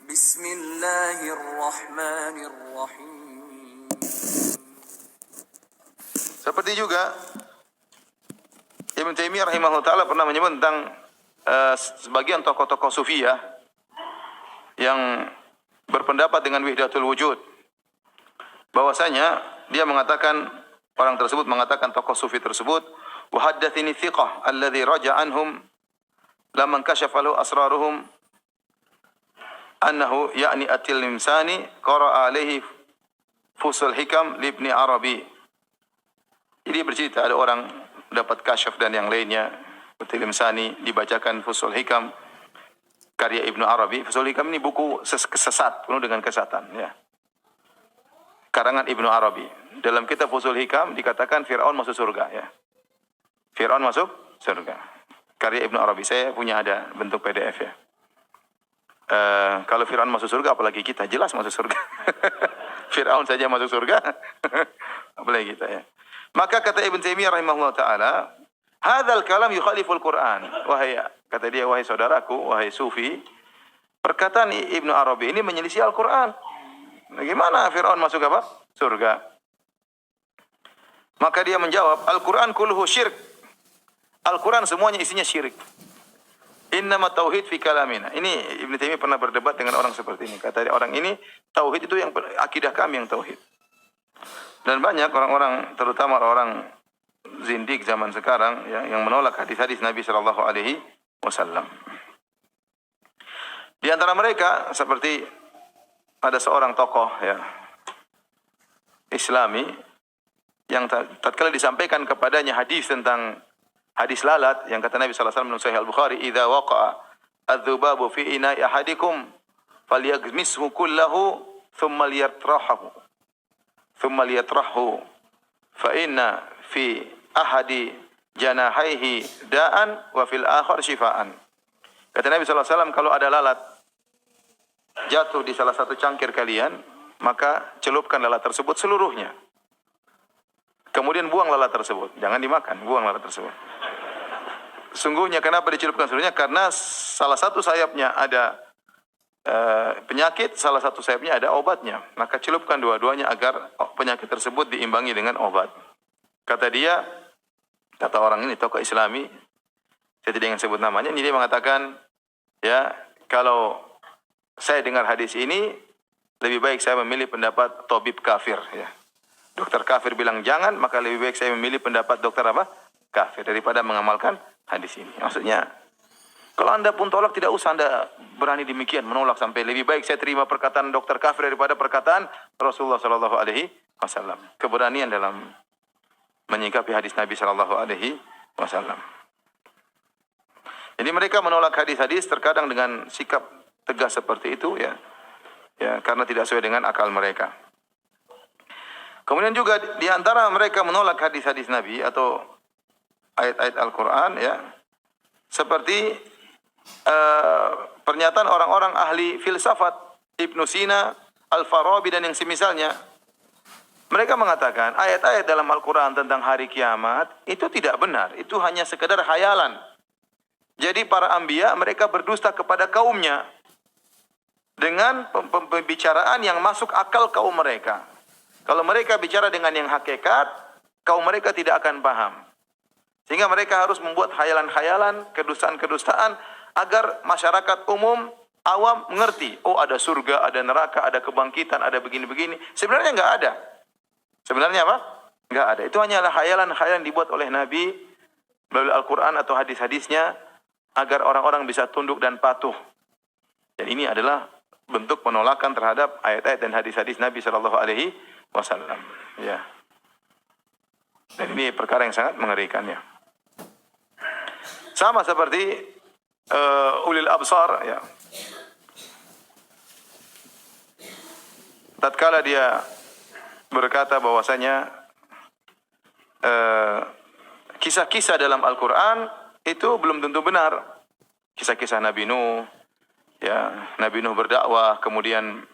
Bismillahirrahmanirrahim. Seperti juga Ibn Taimiyah rahimahullah ta'ala pernah menyebut tentang sebagian tokoh-tokoh sufiyah yang berpendapat dengan wahdatul wujud. Bahwasanya dia mengatakan, orang tersebut mengatakan, tokoh sufi tersebut, wa haddatsani thiqah alladhi raja anhum lamman kashafa lahu asraruhum annahu ya'ni at-Tilmisani qara'a alaihi fusul hikam li Ibni Arabi. Jadi bercerita ada orang dapat kasyaf dan yang lainnya, at-Tilmisani dibacakan fusul hikam karya Ibnu Arabi. Fusul hikam ini buku sesat, penuh dengan kesesatan, ya. Karangan Ibnu Arabi. Dalam kitab fusul hikam dikatakan Fir'aun masuk surga, ya. Fir'aun masuk surga. Karya Ibnu Arabi. Saya punya, ada bentuk PDF, ya. Kalau Fir'aun masuk surga, apalagi kita, jelas masuk surga. Fir'aun saja masuk surga, apalagi kita, ya. Maka kata Ibn Taimiyah rahimahullah ta'ala, hadzal kalam yukhaliful Qur'an. Wahai, kata dia, wahai saudaraku, wahai sufi, perkataan Ibnu Arabi ini menyelisih Al-Quran. Bagaimana Fir'aun masuk apa? Surga. Maka dia menjawab, Al-Quran kulluhu syirk. Al-Quran semuanya isinya syirik. Innama tauhid fi kalamina. Ini Ibn Taimiyah pernah berdebat dengan orang seperti ini. Kata dia, orang ini, tauhid itu yang akidah kami yang tauhid. Dan banyak orang-orang, terutama orang zindik zaman sekarang, yang menolak hadis-hadis Nabi sallallahu alaihi wasallam. Di antara mereka seperti ada seorang tokoh, ya, Islami yang tatkala disampaikan kepadanya hadis tentang hadis lalat yang kata Nabi sallallahu alaihi wasallam dalam Sahih Al-Bukhari, "Idza waqa'a adz-dzubabu fi ina'i ahadikum falyaghmishu kullahu thumma liyatrahu fa inna fi ahadi janahaihi da'an wa fil akhar shifaan." Kata Nabi sallallahu alaihi wasallam, kalau ada lalat jatuh di salah satu cangkir kalian, maka celupkan lalat tersebut seluruhnya. Kemudian buang lalat tersebut, jangan dimakan, buang lalat tersebut. Sungguhnya kenapa dicelupkan seluruhnya? Karena salah satu sayapnya ada penyakit, salah satu sayapnya ada obatnya. Maka celupkan dua-duanya agar penyakit tersebut diimbangi dengan obat. Kata dia, kata orang ini, tokoh Islami, saya tidak ingin sebut namanya, ini dia mengatakan, ya, kalau saya dengar hadis ini, lebih baik saya memilih pendapat tabib kafir, ya. Dokter kafir bilang jangan, maka lebih baik saya memilih pendapat dokter apa? Kafir, daripada mengamalkan hadis ini. Maksudnya, kalau Anda pun tolak, tidak usah Anda berani demikian, menolak sampai lebih baik saya terima perkataan dokter kafir daripada perkataan Rasulullah sallallahu alaihi wasallam. Keberanian dalam menyikapi hadis Nabi sallallahu alaihi wasallam. Jadi mereka menolak hadis-hadis terkadang dengan sikap tegas seperti itu, ya. Ya, karena tidak sesuai dengan akal mereka. Kemudian juga di antara mereka menolak hadis-hadis Nabi atau ayat-ayat Al-Quran, ya, seperti pernyataan orang-orang ahli filsafat, Ibnu Sina, Al-Farabi dan yang semisalnya. Mereka mengatakan ayat-ayat dalam Al-Quran tentang hari kiamat itu tidak benar, itu hanya sekedar khayalan. Jadi para anbiya mereka berdusta kepada kaumnya dengan pembicaraan yang masuk akal kaum mereka. Kalau mereka bicara dengan yang hakikat, kaum mereka tidak akan paham. Sehingga mereka harus membuat khayalan-khayalan, kedustaan-kedustaan, agar masyarakat umum, awam mengerti. Oh, ada surga, ada neraka, ada kebangkitan, ada begini-begini. Sebenarnya enggak ada. Sebenarnya apa? Enggak ada. Itu hanyalah khayalan-khayalan dibuat oleh Nabi melalui Al-Quran atau hadis-hadisnya, agar orang-orang bisa tunduk dan patuh. Dan ini adalah bentuk penolakan terhadap ayat-ayat dan hadis-hadis Nabi sallallahu alaihi wasallam, ya. Dan ini perkara yang sangat mengerikan, ya. Sama seperti ulil absar, ya. Tatkala dia berkata bahwasanya kisah-kisah dalam Al-Quran itu belum tentu benar. Kisah-kisah Nabi Nuh, ya, Nabi Nuh berdakwah, kemudian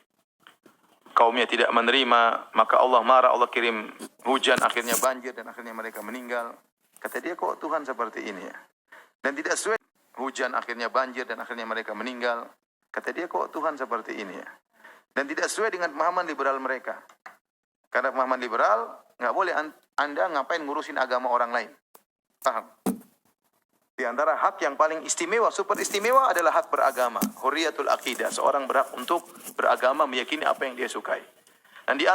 kaumnya tidak menerima, maka Allah marah, Allah kirim hujan, akhirnya banjir dan akhirnya mereka meninggal. Kata dia, kok Tuhan seperti ini, ya? Dan tidak sesuai, hujan akhirnya banjir dan akhirnya mereka meninggal. Kata dia, kok Tuhan seperti ini ya? Dan tidak sesuai dengan pemahaman liberal mereka. Karena pemahaman liberal, nggak boleh Anda ngapain ngurusin agama orang lain. Paham? Di antara hak yang paling istimewa, super istimewa adalah hak beragama. Hurriyatul aqidah. Seorang berhak untuk beragama, meyakini apa yang dia sukai. Dan di